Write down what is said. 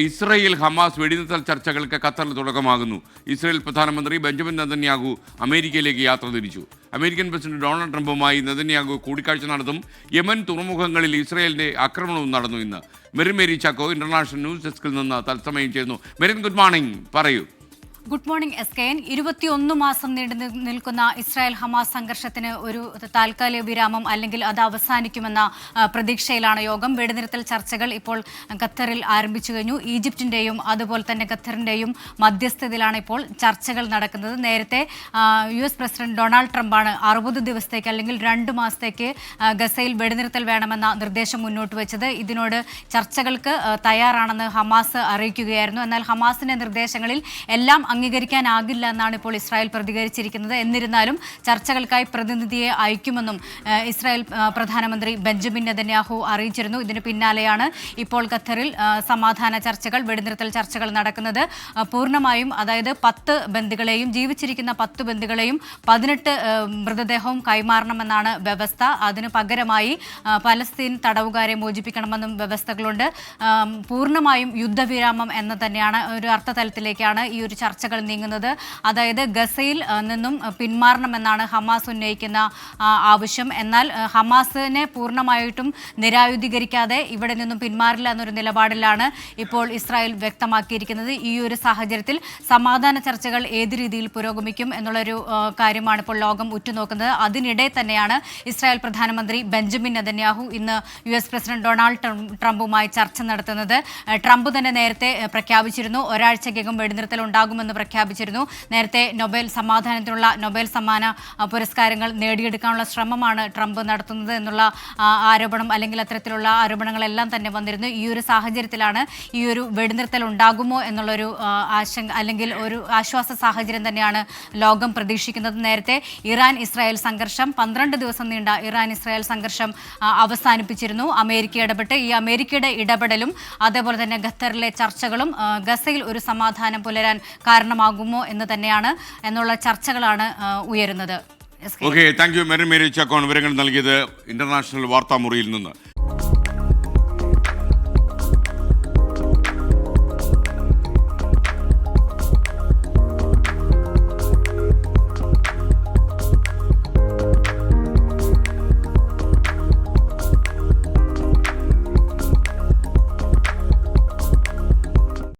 Israel Hamas വെടിനിർത്തൽ ചർച്ചകൾക്ക് ഖത്തറിൽ തുടക്കമാകുന്നു. ഇസ്രയേൽ പ്രധാനമന്ത്രി ബെഞ്ചമിൻ നെതന്യാഹു അമേരിക്കയിലേക്ക് യാത്ര തിരിച്ചു. അമേരിക്കൻ പ്രസിഡന്റ് ഡൊണാൾഡ് ട്രംപുമായി നെതന്യാഹു കൂടിക്കാഴ്ച നടത്തും. യമൻ തുറമുഖങ്ങളിൽ ഇസ്രയേലിന്റെ ആക്രമണവും നടന്നു. ഇന്ന് മെറി ചാക്കോ ഇന്റർനാഷണൽ ന്യൂസ് ഡെസ്കിൽ നിന്ന് തത്സമയം ചേരുന്നു. മെറിൻ, ഗുഡ് മോർണിംഗ്, പറയൂ. Good morning SKN. 21 മാസം നീണ്ടു നിൽക്കുന്ന ഇസ്രായേൽ ഹമാസ് സംഘർഷത്തിന് ഒരു താൽക്കാലിക വിരാമം അല്ലെങ്കിൽ അത് അവസാനിക്കുമെന്ന പ്രതീക്ഷയിലാണ് യോഗം. വെടിനിർത്തൽ ചർച്ചകൾ ഇപ്പോൾ ഖത്തറിൽ ആരംഭിച്ചു കഴിഞ്ഞു. ഈജിപ്തിൻ്റെയും അതുപോലെ തന്നെ ഖത്തറിൻ്റെയും മധ്യസ്ഥതയിലാണ് ഇപ്പോൾ ചർച്ചകൾ നടക്കുന്നത്. നേരത്തെ US പ്രസിഡന്റ് ഡൊണാൾഡ് ട്രംപാണ് 60 ദിവസത്തേക്ക് അല്ലെങ്കിൽ 2 മാസത്തേക്ക് ഗസയിൽ വെടിനിർത്തൽ വേണമെന്ന നിർദ്ദേശം മുന്നോട്ട് വെച്ചത്. ഇതിനോട് ചർച്ചകൾക്ക് തയ്യാറാണെന്ന് ഹമാസ് അറിയിക്കുകയായിരുന്നു. എന്നാൽ ഹമാസിന്റെ നിർദ്ദേശങ്ങളിൽ എല്ലാം അംഗീകരിക്കാനാകില്ല എന്നാണ് ഇപ്പോൾ ഇസ്രായേൽ പ്രതികരിച്ചിരിക്കുന്നത്. എന്നിരുന്നാലും ചർച്ചകൾക്കായി പ്രതിനിധിയെ അയക്കുമെന്നും ഇസ്രായേൽ പ്രധാനമന്ത്രി ബെഞ്ചമിൻ നെതന്യാഹു അറിയിച്ചിരുന്നു. ഇതിന് പിന്നാലെയാണ് ഇപ്പോൾ ഖത്തറിൽ സമാധാന ചർച്ചകൾ, വെടിനിർത്തൽ ചർച്ചകൾ നടക്കുന്നത്. പൂർണ്ണമായും, അതായത് 10 ബന്ദികളെയും, ജീവിച്ചിരിക്കുന്ന 10 ബന്ദികളെയും 18 മൃതദേഹവും കൈമാറണമെന്നാണ് വ്യവസ്ഥ. അതിനു പകരമായി പലസ്തീൻ തടവുകാരെ മോചിപ്പിക്കണമെന്നും വ്യവസ്ഥകളുണ്ട്. പൂർണ്ണമായും യുദ്ധവിരാമം എന്ന് തന്നെയാണ് ഒരു അർത്ഥതലത്തിലേക്കാണ് ഈ ഒരു ചർച്ചകൾ നീങ്ങുന്നത്. അതായത് ഗസയിൽ നിന്നും പിന്മാറണമെന്നാണ് ഹമാസ് ഉന്നയിക്കുന്ന ആവശ്യം. എന്നാൽ ഹമാസിനെ പൂർണ്ണമായിട്ടും നിരായുധീകരിക്കാതെ ഇവിടെ നിന്നും പിന്മാറില്ല എന്നൊരു നിലപാടിലാണ് ഇപ്പോൾ ഇസ്രായേൽ വ്യക്തമാക്കിയിരിക്കുന്നത്. ഈ ഒരു സാഹചര്യത്തിൽ സമാധാന ചർച്ചകൾ ഏത് രീതിയിൽ പുരോഗമിക്കും എന്നുള്ളൊരു കാര്യമാണ് ഇപ്പോൾ ലോകം ഉറ്റുനോക്കുന്നത്. അതിനിടെ തന്നെയാണ് ഇസ്രായേൽ പ്രധാനമന്ത്രി ബെഞ്ചമിൻ നെതന്യാഹു ഇന്ന് US പ്രസിഡന്റ് ഡൊണാൾഡ് ട്രംപുമായി ചർച്ച നടത്തുന്നത്. ട്രംപ് തന്നെ നേരത്തെ പ്രഖ്യാപിച്ചിരുന്നു, ഒരാഴ്ചയ്ക്കകം വെടിനിർത്തൽ ഉണ്ടാകുമെന്ന് പ്രഖ്യാപിച്ചിരുന്നു. നേരത്തെ സമാധാനത്തിനുള്ള നൊബേൽ സമ്മാന പുരസ്കാരങ്ങൾ നേടിയെടുക്കാനുള്ള ശ്രമമാണ് ട്രംപ് നടത്തുന്നത് എന്നുള്ള ആരോപണം, അല്ലെങ്കിൽ അത്തരത്തിലുള്ള ആരോപണങ്ങളെല്ലാം തന്നെ വന്നിരുന്നു. ഈ ഒരു സാഹചര്യത്തിലാണ് ഈ ഒരു വെടിനിർത്തൽ ഉണ്ടാകുമോ എന്നുള്ളൊരു ആശങ്ക, അല്ലെങ്കിൽ ഒരു ആശ്വാസ സാഹചര്യം തന്നെയാണ് ലോകം പ്രതീക്ഷിക്കുന്നത്. നേരത്തെ ഇറാൻ ഇസ്രായേൽ സംഘർഷം, 12 ദിവസം നീണ്ട ഇറാൻ ഇസ്രായേൽ സംഘർഷം അവസാനിപ്പിച്ചിരുന്നു അമേരിക്ക ഇടപെട്ട്. ഈ അമേരിക്കയുടെ ഇടപെടലും അതേപോലെ തന്നെ ഖത്തറിലെ ചർച്ചകളും ഗസയിൽ ഒരു സമാധാനം പുലരാൻ കാരണമാകുമോ എന്ന് തന്നെയാണ് എന്നുള്ള ചർച്ചകളാണ് ഉയരുന്നത്. Okay, thank you Maria Chacko. വിവരങ്ങൾ നൽകിയത് ഇന്റർനാഷണൽ വാർത്താ മുറിയിൽ നിന്ന്.